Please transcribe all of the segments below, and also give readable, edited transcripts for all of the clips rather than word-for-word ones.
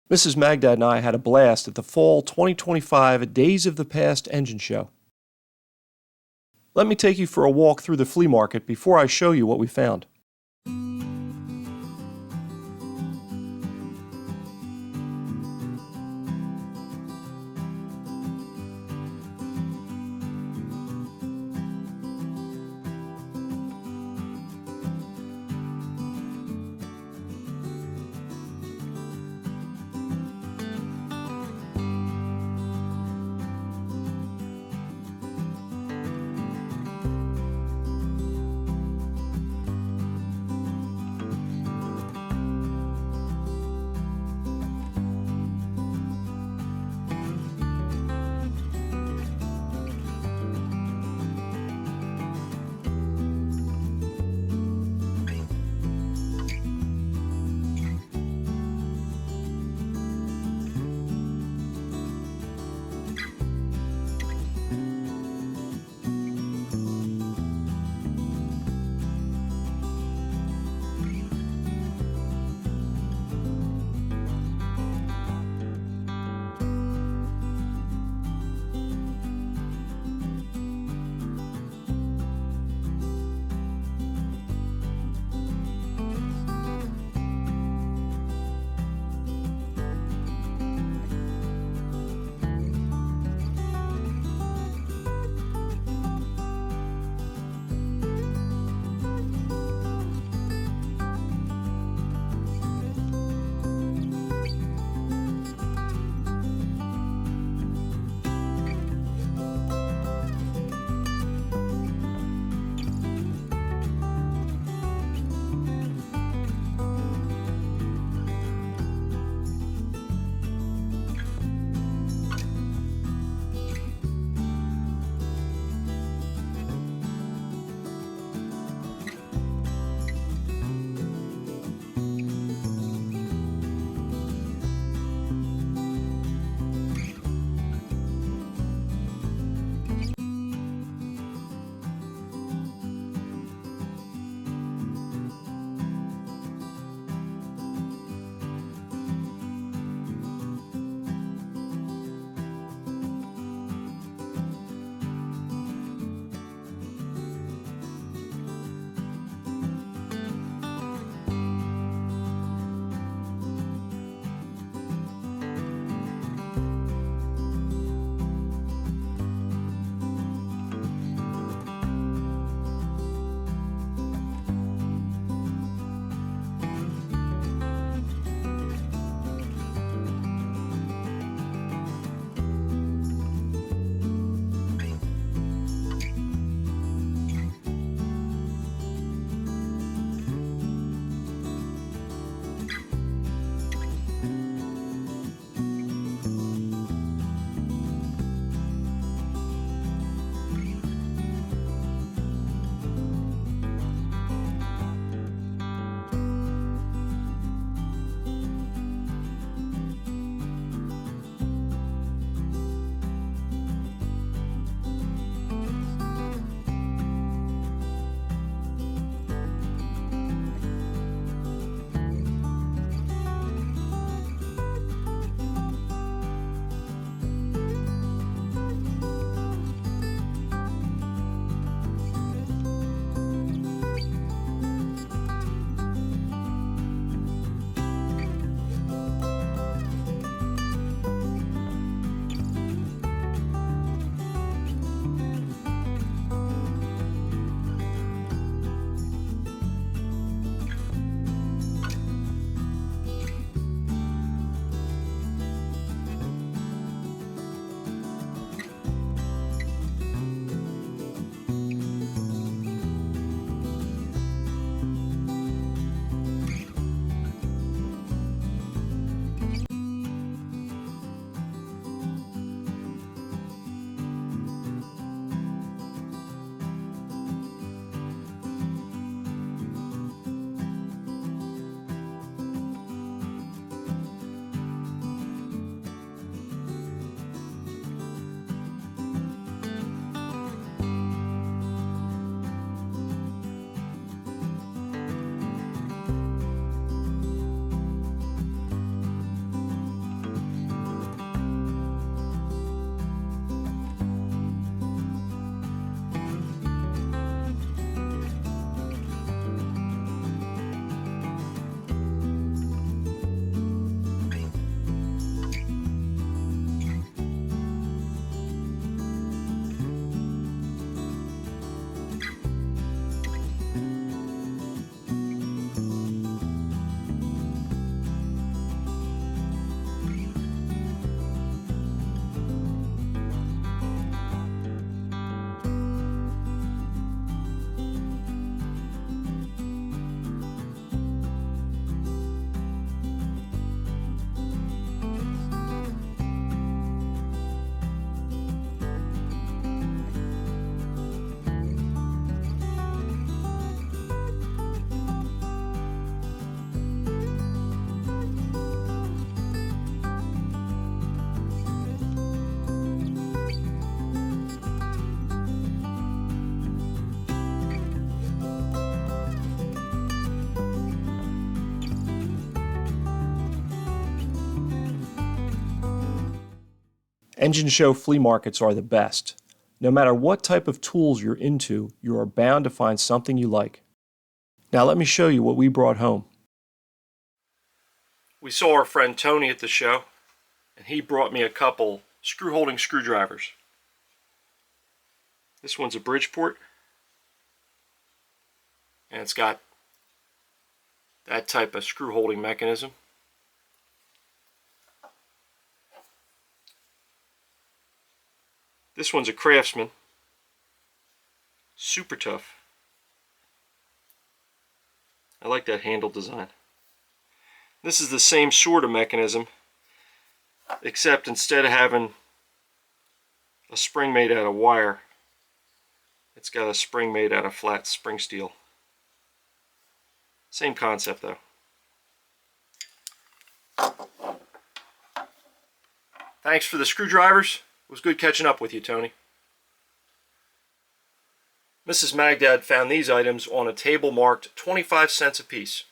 Mrs. Magdad and I had a blast at the Fall 2025 Days of the Past engine show. Let me take you for a walk through the flea market before I show you what we found. Engine show flea markets are the best. No matter what type of tools you're into, you are bound to find something you like. Now let me show you what we brought home. We saw our friend Tony at the show, and he brought me a couple screw-holding screwdrivers. This one's a Bridgeport, and it's got that type of screw-holding mechanism. This one's a Craftsman, super tough. I like that handle design. This is the same sort of mechanism, except instead of having a spring made out of wire, it's got a spring made out of flat spring steel. Same concept though. Thanks for the screwdrivers. It was good catching up with you, Tony. Mrs. Magdad found these items on a table marked 25 cents a piece.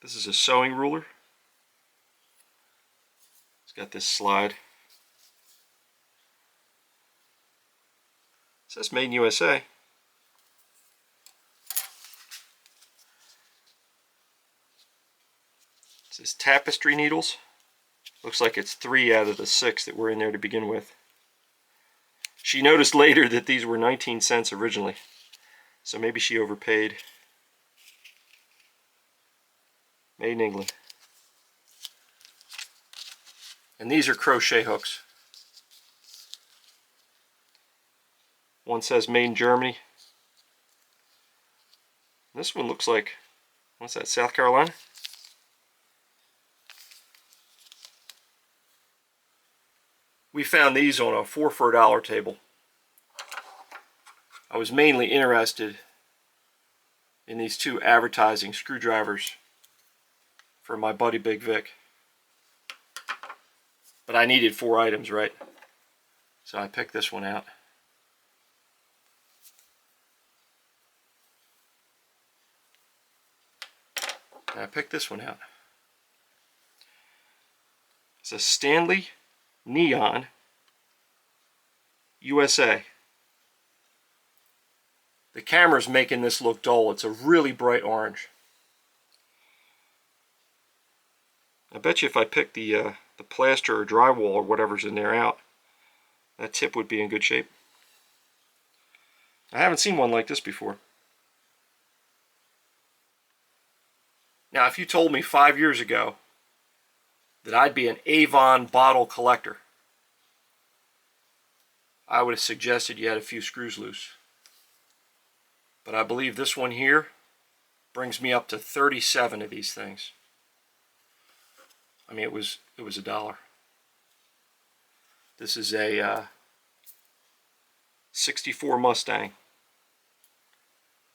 This is a sewing ruler. It's got this slide. It says Made in USA. It says tapestry needles. Looks like it's 3 out of the 6 that were in there to begin with. She noticed later that these were 19 cents originally, so maybe she overpaid. Made in England. And these are crochet hooks. One says Made in Germany. This one looks like, what's that, South Carolina? We found these on a 4 for $1 table. I was mainly interested in these 2 advertising screwdrivers for my buddy Big Vic. But I needed 4 items, right? So I picked this one out. And I picked this one out. It's a Stanley Neon USA. The camera's making this look dull. It's a really bright orange. I bet you if I picked the plaster or drywall or whatever's in there out, that tip would be in good shape. I haven't seen one like this before. Now, if you told me 5 years ago that I'd be an Avon bottle collector, I would have suggested you had a few screws loose. But I believe this one here brings me up to 37 of these things. I mean, it was $1. This is a 64 Mustang.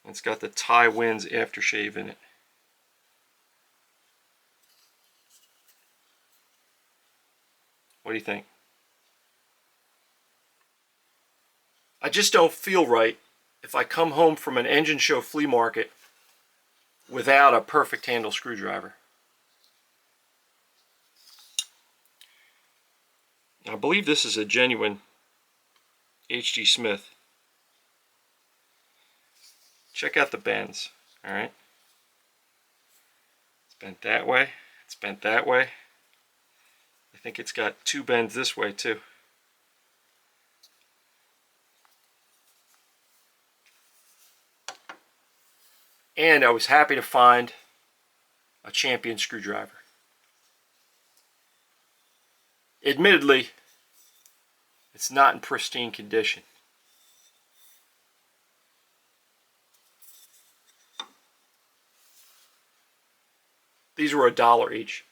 It's got the Ty Winds aftershave in it. What do you think? I just don't feel right if I come home from an engine show flea market without a perfect handle screwdriver. I believe this is a genuine H.G. Smith. Check out the bends, alright? It's bent that way, it's bent that way. I think it's got 2 bends this way too. And I was happy to find a Champion screwdriver. Admittedly, it's not in pristine condition. These were $1 each.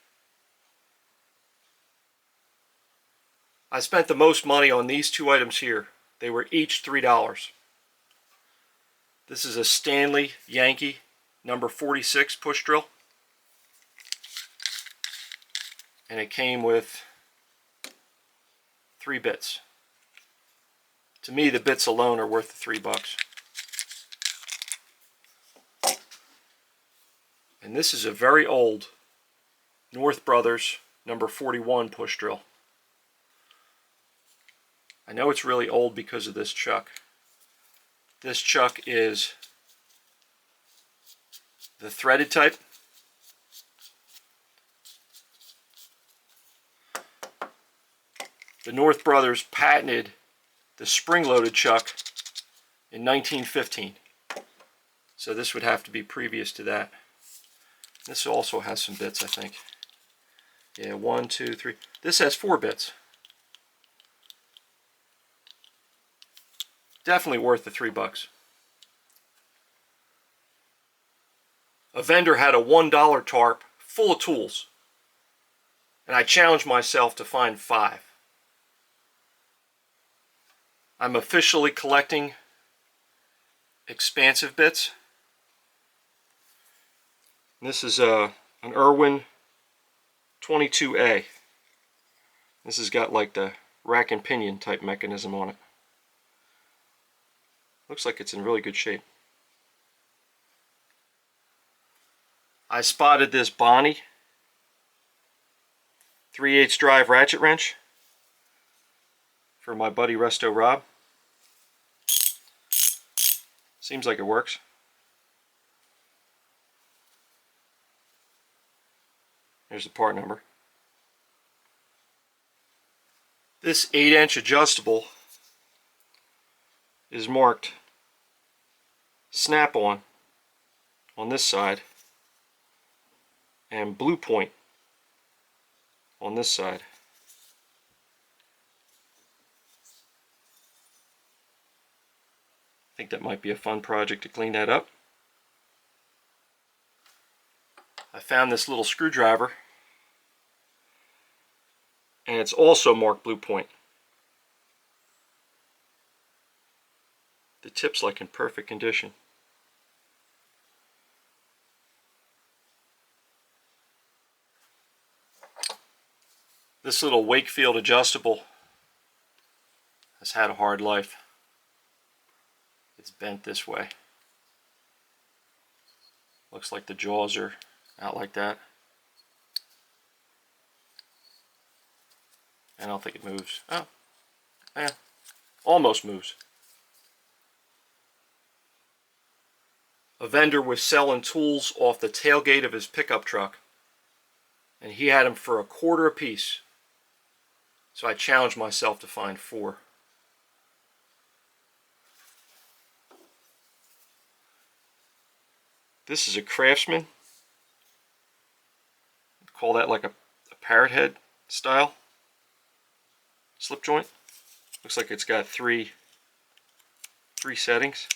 I spent the most money on these 2 items here. They were each $3. This is a Stanley Yankee number 46 push drill. And it came with 3 bits. To me, the bits alone are worth the $3. And this is a very old North Brothers number 41 push drill. I know it's really old because of this chuck. This chuck is the threaded type. The North Brothers patented the spring-loaded chuck in 1915. So this would have to be previous to that. This also has some bits, I think. Yeah, 1, 2, 3. This has 4 bits. Definitely worth the $3. A vendor had a $1 tarp full of tools, and I challenged myself to find 5. I'm officially collecting expansive bits. This is an Irwin 22A. This has got like the rack and pinion type mechanism on it. Looks like it's in really good shape. I spotted this Bonnie 3/8 drive ratchet wrench for my buddy Resto Rob. Seems like it works. Here's the part number. This 8-inch adjustable is marked snap-on this side and blue point on this side. I think that might be a fun project to clean that up. I found this little screwdriver, and it's also marked blue point. The tip's like in perfect condition. This little Wakefield adjustable has had a hard life. It's bent this way. Looks like the jaws are out like that. I don't think it moves. Oh, yeah, almost moves. A vendor was selling tools off the tailgate of his pickup truck, and he had them for $1/4 a piece. So I challenged myself to find 4. This is a Craftsman. Call that like a parrot head style slip joint. Looks like it's got three settings.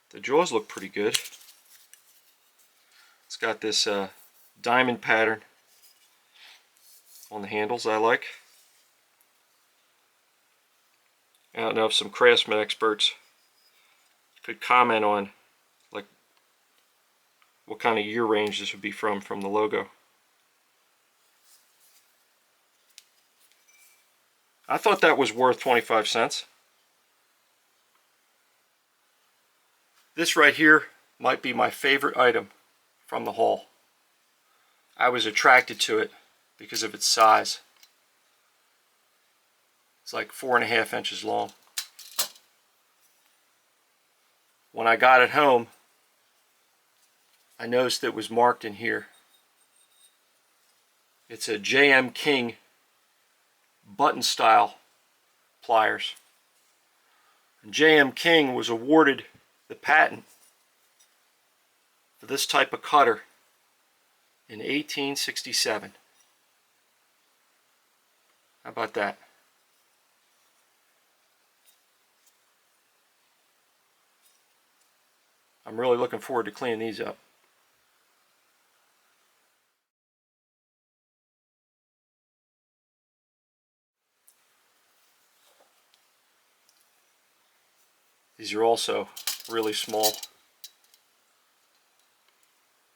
The jaws look pretty good. It's got this diamond pattern on the handles I like. I don't know if some Craftsman experts could comment on like what kind of year range this would be from the logo. I thought that was worth 25 cents. This right here might be my favorite item from the haul. I was attracted to it because of its size. It's like 4.5 inches long. When I got it home, I noticed it was marked in here. It's a J.M. King button style pliers. And J.M. King was awarded the patent for this type of cutter in 1867. How about that? I'm really looking forward to cleaning these up. These are also really small,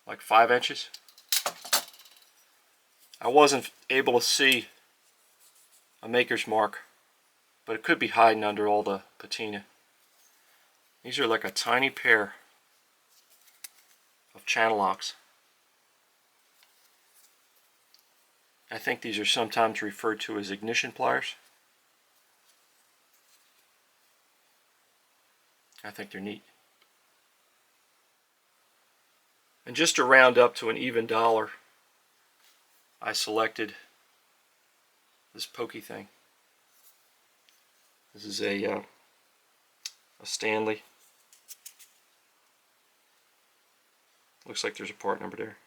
like 5 inches. I wasn't able to see a maker's mark, but it could be hiding under all the patina. These are like a tiny pair of channel locks. I think these are sometimes referred to as ignition pliers. I think they're neat. And just to round up to an even dollar, I selected this pokey thing. This is a Stanley. Looks like there's a part number there.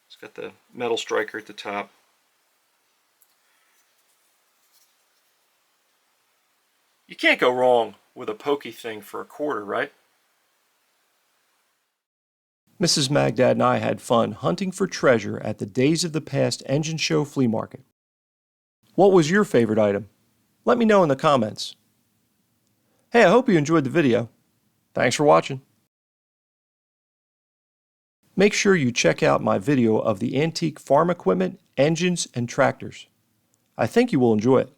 It's got the metal striker at the top. You can't go wrong with a pokey thing for a quarter, right? Mrs. Magdad and I had fun hunting for treasure at the Days of the Past Engine Show Flea Market. What was your favorite item? Let me know in the comments. Hey, I hope you enjoyed the video. Thanks for watching. Make sure you check out my video of the antique farm equipment, engines, and tractors. I think you will enjoy it.